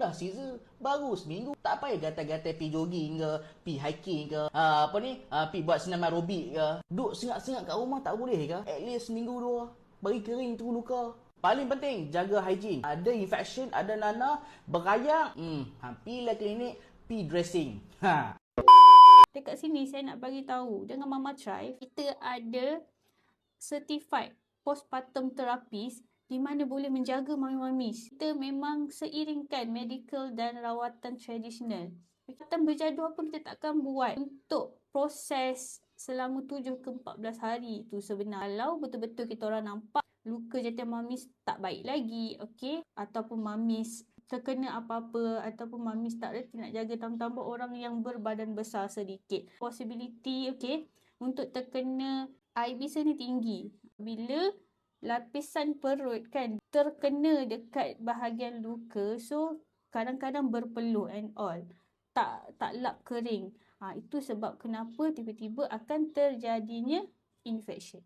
dah Caesar baru seminggu. Tak payah gatal-gatal pi jogging ke, pi hiking ke, pi buat senam aerobik ke. Duk sengat-sengat kat rumah tak boleh ke? At least seminggu dua. Bagi kering tu luka. Paling penting, jaga hygiene. Ada infection, ada nanah, berayang, pilah klinik, pi dressing. Dekat sini saya nak bagi tahu dengan Mama Thrive, kita ada certified postpartum therapist di mana boleh menjaga mami-mamis. Kita memang seiringkan medical dan rawatan tradisional. Rawatan berjadual pun kita takkan buat untuk proses selama 7 ke 14 hari tu sebenarnya. Kalau betul-betul kita orang nampak luka jantung mamis tak baik lagi, okey, ataupun mamis terkena apa-apa, ataupun mamis tak reti nak jaga, tambah-tambah orang yang berbadan besar sedikit, possibility okey untuk terkena IBS ni tinggi. Bila lapisan perut kan terkena dekat bahagian luka, so kadang-kadang berpeluh and all, tak lap kering. Itu sebab kenapa tiba-tiba akan terjadinya infection.